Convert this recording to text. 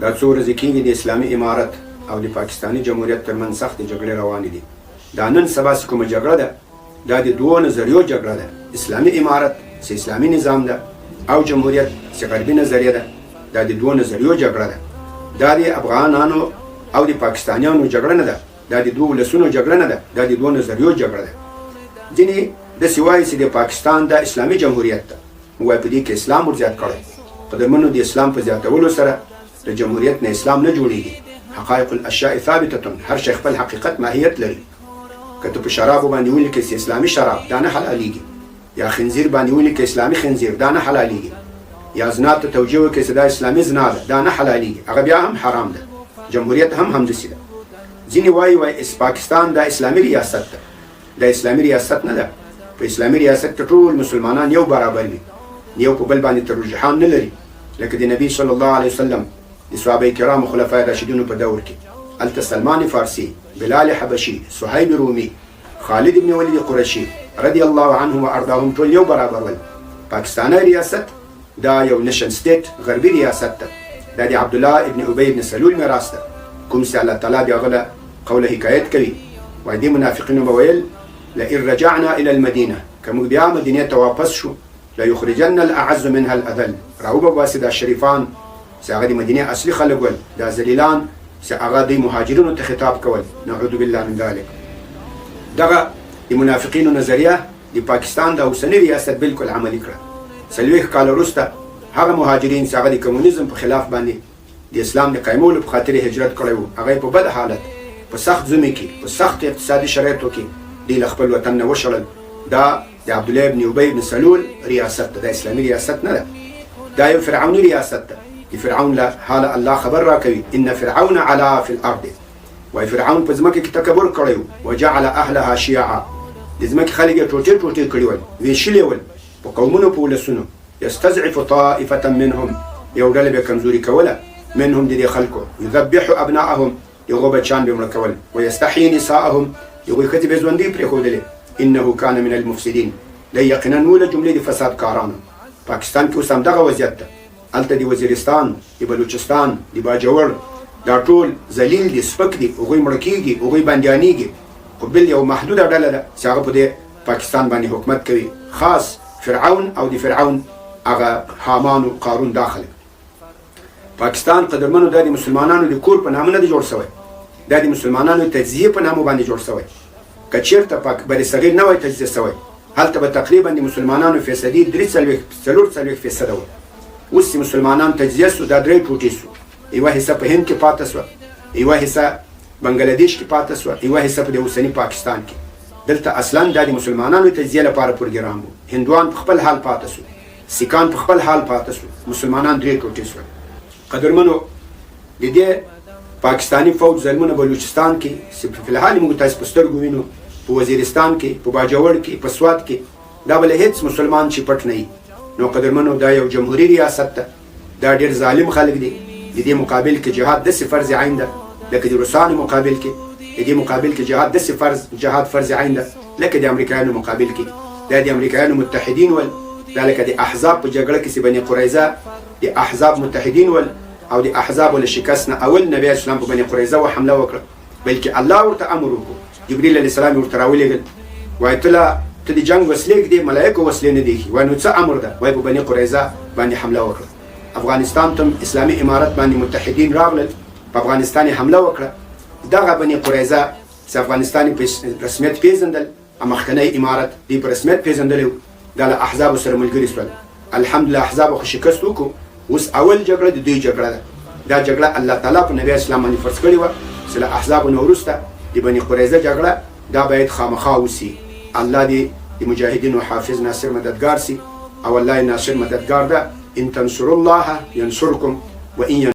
دا څو ورځې کېږي د اسلامي امارت او د پاکستاني جمهوریت ترمنځ سختې جګړې روانې دي. دا نن سبا چې کومه جګړه ده دا د دوو نظریو جګړه ده. اسلامي امارت چې اسلامي نظام ده او جمهوریت چې غربي نظریه ده. دا د دوو نظریو جګړه ده. دا د افغانانو او د پاکستانیانو جګړه نه ده. دا د دوو ولسونو جګړه نه ده. دا د دوو نظریو جګړه ده. ځینې داسې وایي چې د پاکستان د اسلامي جمهوریت ده وایي په دې کې اسلام ور زیات کړی. قدرمنو د اسلام په زیاتولو سره د جمهوریت نه اسلام نه جوړیږي. حقایق الاشیاء ثابته، هر شی خپل حقیقت ماهیت لري. که ته په شرابو باندې ولیکې چې اسلامي شراب دا نه حلالېږي، یا خنزیر باندې ولیکې اسلامي خنزیر دا نه حلالېږي، یا زنا ته توجیه وکړې چې دا اسلامي زنا ده دا نه حلالېږي، هغه بیا هم حرام ده. جمهوریت هم همداسې ده. ځینې وایي پاکستان دا اسلامي ریاست ده. دا اسلامي ریاست نه ده. په اسلامي ریاست کې ټول مسلمانان یو برابر وي، یو په بل باندې ترجحان نه لري. لکه د نبی صلی الله علیه وسلم د صحابه کرامو خلفای راشدینو په دور کې هلته سلمان فارسي، بلال حبشي، صهیب رومي، خالد بن ولید قریشي رضی الله عنهم و ارضاهم ټول یو برابر ول. پاکستاني ریاست دا یو نشن سټیټ غربي ریاست ده. دا د عبدالله ابن ابی ابن سلول میراث ده. کوم چې الله تعالی بیا غله قوله حکایت کوي وایي دې منافقینو به ویل لئن رجعنا الى المدینه که موږ بیا مدینې ته واپس شو ليخرجن الاعز منها الاذل. راوبه باسي دا شریفان چې هغه د مدینې اصلي خلک ول، دا ذلیلان چې هغه د مهاجرینو ته خطاب کول. نعوذ بالله من ذلک. دغه د منافقینو نظریه د پاکستان د اوسنی ریاست بالکل عملي کړه. 40 کال وروسته هغه مهاجرین چې هغه د کمونیزم په خلاف باندې د اسلام د قایمولو په خاطر هجرت کړی وو، هغه په بد حالت په سخت ظلم کې په سخت اقتصادي شرایطو کې دوی له خپل وطن نه وشړل. دا د عبدالله ابن ابی ابن سلول ریاست ده. دا اسلامي ریاست نه ده. دا یو فرعوني ریاست ده. د فرعون له حاله الله خبر راکوي ان فرعون علا فی الارض. وای فرعون په ځمکه کې تکبر کړی وجعل اهلها شیعا. د ځمکې خلک یې ټوټې ټوټې کړي ول، ویشلي ول په قومونو په ولسونو. یستضعف طائفه منهم، یو ډله به کمزوري کوله، منهم د دې خلکو یذبح ابناءهم، یغو بچان به مړه کول، ویستحیي نساءهم، یغو ښځې به ژوندۍ پرېښودلې. انه کان من المفسدین، دا یقینا موله جملې د فساد کارانو. پاکستان کې اوس همدغه وضعیت ده. هلته د وزیرستان، د بلوچستان، د باجوړ دا ټول ذلیل دي، سپک دي، هغوی مړه کېږي، هغوی بندیانېږي. خو بل یو محدوده ډله ده چې هغه په دې پاکستان باندې حکومت کوي، خاص فرعون او د فرعون هغه حامان و قارون داخله. پاکستان قدرمنو دا د مسلمانانو د کور په نامه نه دی جوړ شوی، دا د مسلمانانو تجزیه په نامه باندې جوړ شوی. که چېرته بر صغیر نه وای تجزیه شوی، هلته به تقریبا د مسلمانانو فیصدي 43% وه. اوس چې مسلمانان تجزیه شو دا 3 ټوټې شو. یوه حصه په هند کې پاته شوه، یوه حصه بنګلادیش کې پاته شوه، یوه حصه په د اوسني پاکستان کې. دلته اصلا دا د مسلمانانو تجزیه لپاره پروګرام و. هندوان په خپل حال پاته شو، سیکان په خپل حال پاته شو، مسلمانان 3 ټوټې شول. قدرمنو د دې پاکستانی فوج ظلمونه بلوچستان کې چې په الحال موږ تاسو په سترګو وینو، په وزیرستان کې، په باجوړ کې، په سوات کې، دا بل هیڅ مسلمان چې پټ نه وي. نو قدرمنو دا یو جمهوریت ریاست ده. دا ډېر ظالم خلک دي. د دې مقابل کې جهاد داسې فرض عین ده لکه د روسانو مقابل کې. د دې مقابل کې جهاد داسې جهاد فرض عین ده لکه د امریکایانو مقابل کې. دا د امریکایانو متحدین ول، دا لکه د احزاب په جګړه کې چې بني قریظه د احزاب متحدین ول او د احزاب له شکست نه اول نبی اسلام په بني قریظه و حمله وکړه، بلکې الله ورته امر وکړ. جبرئیل علیه السلام ورته راولېږل، وایي ته د جنګ وسلې ږدې، ملایکو وسلې نه دی. وایي نو څه امر ده؟ وایي په بني قریظه باندې حمله وکړه. افغانستان ته اسلامي امارت باندې متحدین راغلل، په افغانستان حمله وکړه. دغه بني قریظه چې افغانستان په رسمیت پیژندل، مخکنی امارت دی په رسمیت پیژندلی، دا له احزابو سره ملګري شول. الحمدلله احزابو خو شکست وکړو. اوس اول جګړه د دوی جګړه ده. دا جګړه الله تعالی په نبی اسلام باندې فرض کړې وه چې له احزابو نه وروسته د بني قریظه جګړه دا باید خامخا وسي. الله دې د مجاهدینو حافظ ناصر مددگار سي، او الله ناصر مددگار ده. ان تنصروا الله ينصركم وان